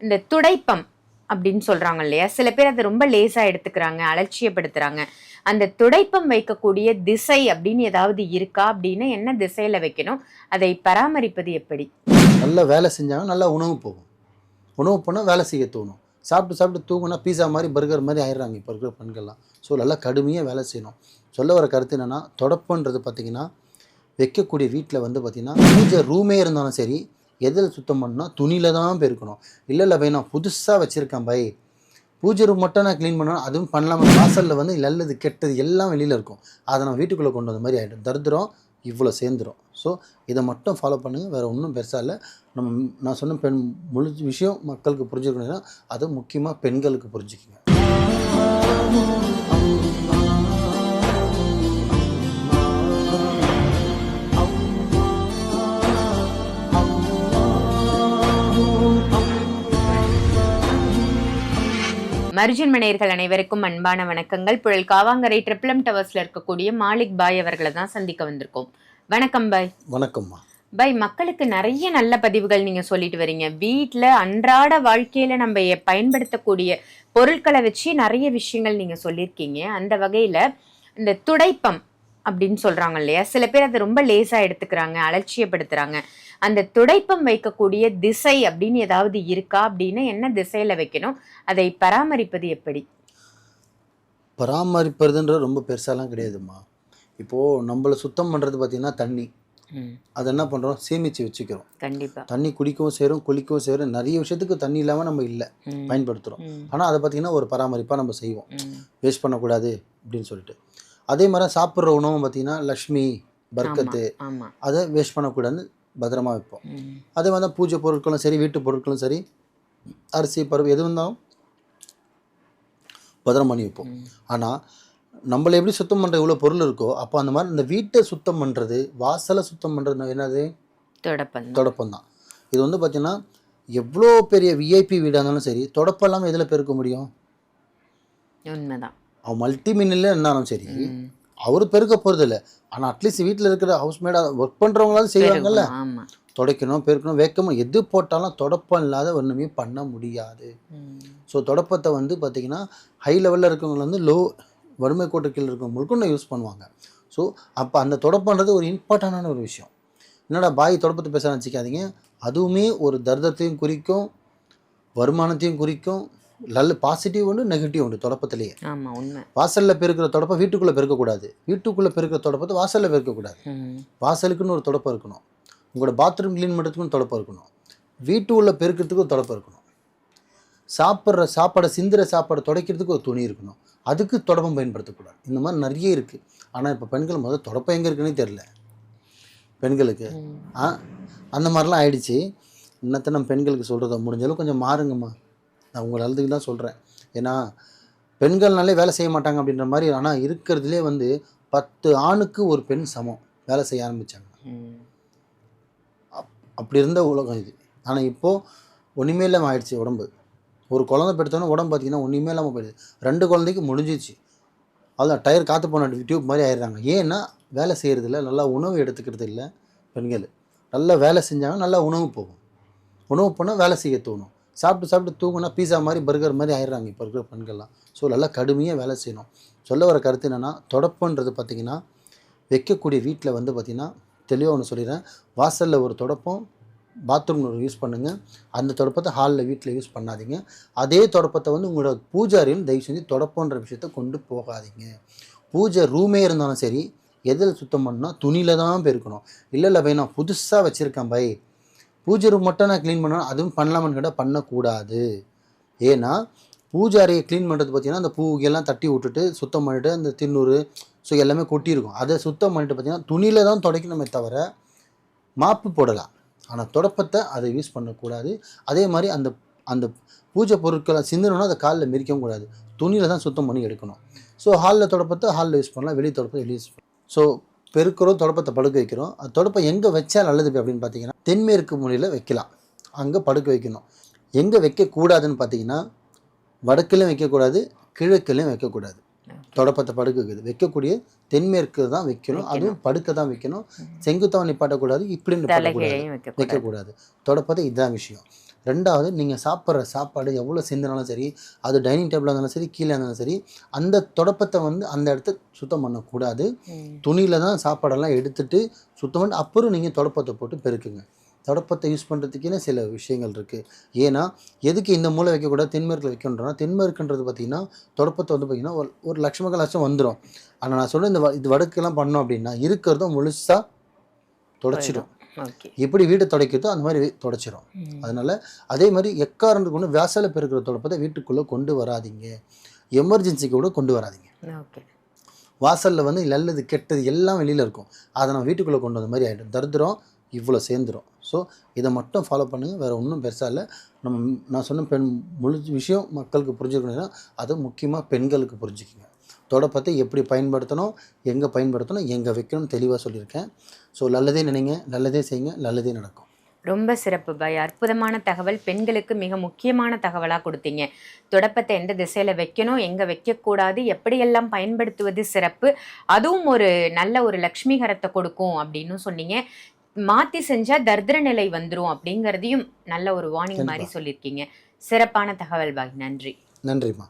இந்த துடைப்பம் அப்படின்னு சொல்றாங்க இல்லையா, சில பேர் அதை ரொம்ப லேசா எடுத்துக்கிறாங்க, அலட்சியப்படுத்துறாங்க. அந்த துடைப்பம் வைக்கக்கூடிய திசை அப்படின்னு ஏதாவது இருக்கா? அப்படின்னு என்ன திசையில வைக்கணும், அதை பராமரிப்பது எப்படி? நல்லா வேலை செஞ்சாங்க, நல்லா உணவு போகும். உணவு போனால் வேலை செய்ய தோணும். சாப்பிட்டு சாப்பிட்டு தூங்குனா பீஸா மாதிரி பர்கர் மாதிரி ஆயிடுறாங்க இப்போ இருக்கிற பெண்கள்லாம். ஸோ நல்லா கடுமையாக வேலை செய்யணும். சொல்ல வர கருத்து என்னென்னா, தொடப்பன்றது பார்த்திங்கன்னா வைக்கக்கூடிய வீட்டில் வந்து பார்த்திங்கன்னா பூஜை ரூமே இருந்தாலும் சரி, எதில் சுத்தம் பண்ணால் துணியில் தான் பெருக்கணும். இல்லை பை நான் புதுசாக வச்சுருக்கேன் பை, பூஜை ரூம் மட்டும் நான் க்ளீன் பண்ணணும், அதுவும் பண்ணலாமல் வாசலில் வந்து நல்லது கெட்டது எல்லாம் வெளியில் இருக்கும். அதை நம்ம வீட்டுக்குள்ளே கொண்டு வந்த மாதிரி ஆகிடும். தரித்திரம் இவ்வளோ சேர்ந்துடும். ஸோ இதை மட்டும் ஃபாலோ பண்ணுங்கள், வேறு ஒன்றும் பெருசாக இல்லை. நான் சொன்ன முழு விஷயம் மக்களுக்கு புரிஞ்சுக்கணும்னா அது முக்கியமாக பெண்களுக்கு புரிஞ்சுக்குங்க. மருஜன் மனையர்கள் அனைவருக்கும் அன்பான வணக்கங்கள். புழல் காவாங்கரை ட்ரிபிளம் டவர்ஸ்ல இருக்கக்கூடிய மாலிக் பாய் அவர்களை தான் சந்திக்க வந்திருக்கோம். வணக்கம் பாய். வணக்கம்மா பாய். மக்களுக்கு நிறைய நல்ல பதிவுகள் நீங்க சொல்லிட்டு வரீங்க. வீட்டில் அன்றாட வாழ்க்கையில நம்ம பயன்படுத்தக்கூடிய பொருட்களை வச்சு நிறைய விஷயங்கள் நீங்க சொல்லியிருக்கீங்க. அந்த வகையில இந்த துடைப்பம் அப்படின்னு சொல்றாங்க இல்லையா, சில பேர் அதை ரொம்ப லேசா எடுத்துக்கிறாங்க, அலட்சியப்படுத்துறாங்க. அந்த துடைப்பம் வைக்கக்கூடிய திசை அப்படின்னு ஏதாவது இருக்கா? அப்படின்னு என்ன திசையில வைக்கணும், அதை பராமரிப்பது எப்படி? பராமரிப்பதுன்ற ரொம்ப பெருசாலாம் கிடையாதுமா. இப்போது நம்மளை சுத்தம் பண்ணுறது பார்த்திங்கன்னா தண்ணி, அதை என்ன பண்ணுறோம், சேமித்து வச்சுக்கிறோம். கண்டிப்பாக தண்ணி குடிக்கவும் சேரும், குளிக்கவும் சேரும். நிறைய விஷயத்துக்கு தண்ணி இல்லாமல் நம்ம இல்லை பயன்படுத்துகிறோம். ஆனால் அதை பார்த்திங்கன்னா ஒரு பராமரிப்பாக நம்ம செய்வோம், வேஸ்ட் பண்ணக்கூடாது அப்படின்னு சொல்லிட்டு. அதே மாதிரி சாப்பிட்ற உணவு பார்த்திங்கன்னா லக்ஷ்மி பர்க்கத்து, அதை வேஸ்ட் பண்ணக்கூடாதுன்னு பத்திரமா வைப்போம். அதே மாதிரி தான் பூஜை பொருட்களும் சரி, வீட்டு பொருட்களும் சரி, அரிசி பருப்பு எது இருந்தாலும் பத்திரம் பண்ணி வைப்போம். ஆனால் நம்மளை எப்படி சுத்தம் பண்ணுற இவ்வளோ பொருள் இருக்கோ, அப்போ அந்த மாதிரி இந்த வீட்டை சுத்தம் பண்ணுறது, வாசலை சுத்தம் பண்ணுறது என்னது, தொடப்பம் தான். இது வந்து பார்த்திங்கன்னா எவ்வளோ பெரிய விஐபி வீடாக இருந்தாலும் சரி, தொடப்பம் இல்லாமல் எதில் பெருக்க முடியும்? உண்மைதான். அவன் மல்டி மில்லியனில் இருந்தாலும் சரி, அவர் பெருக்க போகிறது இல்லை. ஆனால் அட்லீஸ்ட் வீட்டில் இருக்கிற ஹவுஸ்மேடாக ஒர்க் பண்ணுறவங்களாவது செய்வாங்கல்ல, துடைக்கணும், பெருக்கணும், வைக்கணும். எது போட்டாலும் தொடப்பம் இல்லாத ஒன்றுமே பண்ண முடியாது. ஸோ தொடப்பத்தை வந்து பார்த்திங்கன்னா ஹை லெவலில் இருக்கவங்க வந்து லோ வறுமை கோட்டு கீழே இருக்கவங்களுக்கும் இன்னும் யூஸ் பண்ணுவாங்க. ஸோ அப்போ அந்த தொடப்பன்றது ஒரு இம்பார்ட்டண்டான ஒரு விஷயம். என்னடா பாய் தொடப்பத்தை பேச நினச்சிக்காதீங்க. அதுவுமே ஒரு தர்தத்தையும் குறிக்கும், வருமானத்தையும் குறிக்கும். நல்ல பாசிட்டிவ் உண்டு, நெகட்டிவ் உண்டு தொடப்பத்திலேயே. வாசலில் பெருக்கிற தொடப்பம் வீட்டுக்குள்ளே பெருக்கக்கூடாது, வீட்டுக்குள்ளே பெருக்கிற தொடப்பத்தை வாசலில் பெருக்கக்கூடாது. வாசலுக்குன்னு ஒரு தொடப்பம் இருக்கணும், உங்களோட பாத்ரூம் க்ளீன் பண்ணுறதுக்குன்னு தொடப்பம் இருக்கணும், வீட்டு உள்ள பெருக்கிறதுக்கு ஒரு தொடப்பம் இருக்கணும், சாப்பிட்ற சாப்பாடை சிந்துற சாப்பாடை துடைக்கிறதுக்கு ஒரு துணி இருக்கணும், அதுக்கு தொடப்பம் பயன்படுத்தக்கூடாது. இந்த மாதிரி நிறைய இருக்குது. ஆனால் இப்போ பெண்கள் முதல் தொடப்பம் எங்கே இருக்குன்னே தெரில பெண்களுக்கு. அந்த மாதிரிலாம் ஆயிடுச்சு. இன்னத்தை நம்ம பெண்களுக்கு சொல்கிறத முடிஞ்சாலும் கொஞ்சம் மாறுங்கம்மா. நான் உங்களை அழுதுக்கு தான் சொல்கிறேன். ஏன்னா பெண்கள்னாலே வேலை செய்ய மாட்டாங்க அப்படின்ற மாதிரி. ஆனால் இருக்கிறதுலே வந்து 10 ஆணுக்கு ஒரு பெண் சமம் வேலை செய்ய ஆரம்பித்தாங்க. அப்படி இருந்த உலகம் இது. ஆனால் இப்போது ஒன்றுமே இல்லாமல் ஆயிடுச்சு உடம்பு. ஒரு குழந்தை பெற்றோன்னா உடம்பு பார்த்திங்கன்னா ஒன்றுமே இல்லாமல் போயிடுது. 2 குழந்தைக்கு முடிஞ்சிச்சு. அதுதான் டயர் காற்று போன டியூப் மாதிரி ஆயிடுறாங்க. ஏன்னா வேலை செய்கிறது இல்லை, நல்லா உணவு எடுத்துக்கிறது இல்லை. பெண்கள் நல்லா வேலை செஞ்சாங்க, நல்லா உணவு போகும். உணவு போனால் வேலை செய்ய தோணும். சாப்பிட்டு சாப்பிட்டு தூங்குனா பீஸா மாதிரி பர்கர் மாதிரி ஆயிடுறாங்க இப்போ இருக்கிற பெண்கள்லாம். ஸோ நல்லா கடுமையாக வேலை செய்யணும். சொல்ல வர கருத்து என்னென்னா, தொடப்பன்றது பார்த்திங்கன்னா வைக்கக்கூடிய வீட்டில் வந்து பார்த்திங்கன்னா தெளிவாக ஒன்று சொல்லிடுறேன். வாசலில் ஒரு தொடப்பம், பாத்ரூமில் ஒரு யூஸ் பண்ணுங்கள். அந்த தொடப்பத்தை ஹாலில் வீட்டில் யூஸ் பண்ணாதீங்க. அதே தொடப்பத்தை வந்து உங்களோட பூஜை அறையில் தயவு செஞ்சு தொடப்பன்ற விஷயத்த கொண்டு போகாதீங்க. பூஜை ரூமே இருந்தாலும் சரி, எதில் சுத்தம் பண்ணால் துணியில் தான் பெருக்கணும். இல்லை பை நான் புதுசாக வச்சுருக்கேன் பை, பூஜை ரூம் மட்டும் நான் க்ளீன் பண்ணணும், அதுவும் பண்ணலாமான்னு கேட்டால் பண்ணக்கூடாது. ஏன்னா பூஜை அறையை க்ளீன் பண்ணுறது பார்த்திங்கன்னா அந்த பூவெல்லாம் தட்டி விட்டுட்டு சுத்தம் பண்ணிவிட்டு அந்த தின்னூறு ஸோ எல்லாமே கொட்டியிருக்கும். அதை சுத்தம் பண்ணிட்டு பார்த்திங்கன்னா துணியில் தான் துடைக்கணுமே தவிர மாப்பு போடலாம். ஆனால் தொடப்பத்தை அதை யூஸ் பண்ணக்கூடாது. அதே மாதிரி அந்த அந்த பூஜை பொருட்களை சிந்தணுன்னா அதை காலில் மிதிக்கவும் கூடாது. துணியில் தான் சுத்தம் பண்ணி எடுக்கணும். ஸோ ஹாலில் தொடப்பத்தை ஹாலில் யூஸ் பண்ணலாம், வெளியே தொடப்பத்தை வெளியே யூஸ் பண்ணலாம். ஸோ பெருக்கிறோம், தொடப்பத்தை படுக்க வைக்கிறோம். அது தொடப்பம் எங்கே வச்சா நல்லது அப்படின்னு பார்த்தீங்கன்னா தென்மேற்கு மூலையில் வைக்கலாம், அங்கே படுக்க வைக்கணும். எங்கே வைக்கக்கூடாதுன்னு பார்த்தீங்கன்னா வடக்குலையும் வைக்கக்கூடாது, கிழக்குலையும் வைக்கக்கூடாது. தொடப்பத்தை படுக்க வைக்கக்கூடிய தென்மேற்கு தான் வைக்கணும், அதுவும் படுக்க தான் வைக்கணும். செங்குத்தாக நிப்பாட்டக்கூடாது, இப்படின்னு வைக்கக்கூடாது. தொடப்பத்தை இதுதான் விஷயம். ரெண்டாவது நீங்கள் சாப்பிட்ற சாப்பாடு எவ்வளோ சிந்தினாலும் சரி, அது டைனிங் டேபிளாக இருந்தாலும் சரி, கீழே இருந்தாலும் சரி, அந்த தொடப்பத்தை வந்து அந்த இடத்த சுத்தம் பண்ணக்கூடாது. துணியில் தான் சாப்பாடெல்லாம் எடுத்துட்டு சுத்தம் பண்ணி அப்புறம் நீங்கள் தொடப்பத்தை போட்டு பெருக்குங்க. தொடப்பத்தை யூஸ் பண்ணுறதுக்குன்னு சில விஷயங்கள் இருக்குது. ஏன்னா எதுக்கு இந்த மூலை வைக்கக்கூடாது, தென்மேற்கில் வைக்கணுன்றோன்னா, தென்மேற்குன்றது பார்த்திங்கன்னா தொடப்பத்தை வந்து பார்த்திங்கன்னா ஒரு லட்சம் வந்துடும். ஆனால் நான் சொல்ல இது வடக்கெல்லாம் பண்ணோம் அப்படின்னா இருக்கிறதும் முழுசாக தொடச்சிடும். எப்படி வீட்டை துடைக்கிறதோ அந்த மாதிரி தொடச்சிடும். அதனால் அதே மாதிரி எக்காரணத்துக்கு ஒன்று வாசலை பெருக்கிற தொடப்பத்தை வீட்டுக்குள்ளே கொண்டு வராதிங்க. எமர்ஜென்சிக்கு கூட கொண்டு வராதிங்க. வாசலில் வந்து நல்லது கெட்டது எல்லாம் வெளியில் இருக்கும். அதை நம்ம வீட்டுக்குள்ளே கொண்டு வந்த மாதிரி ஆகிடும். தரித்திரம் இவ்வளோ சேர்ந்துடும். ஸோ இதை மட்டும் ஃபாலோ பண்ணுங்கள். வேறு ஒன்றும் பெருசாக இல்லை. நான் சொன்ன முழு விஷயம் மக்களுக்கு புரிஞ்சுக்கணும்னா அது முக்கியமாக பெண்களுக்கு புரிஞ்சுக்கிங்க. தொடப்பத்தை எப்படி பயன்படுத்தணும், எங்கே பயன்படுத்தணும், எங்கே வைக்கணும்னு தெளிவாக சொல்லியிருக்கேன். ஸோ நல்லதே நினைங்க, நல்லதே செய்யுங்க, நல்லதே நடக்கும். ரொம்ப சிறப்பு பாய். அற்புதமான தகவல், பெண்களுக்கு மிக முக்கியமான தகவலாக கொடுத்தீங்க. தொடப்பத்தை எந்த திசையில் வைக்கணும், எங்கே வைக்கக்கூடாது, எப்படியெல்லாம் பயன்படுத்துவது சிறப்பு, அதுவும் ஒரு நல்ல ஒரு லக்ஷ்மிகரத்தை கொடுக்கும் அப்படின்னு சொன்னீங்க. மாற்றி செஞ்சால் தரித்திர நிலை வந்துடும் அப்படிங்கிறதையும் நல்ல ஒரு வார்னிங் மாதிரி சொல்லியிருக்கீங்க. சிறப்பான தகவல் பாய். நன்றி. நன்றிம்மா.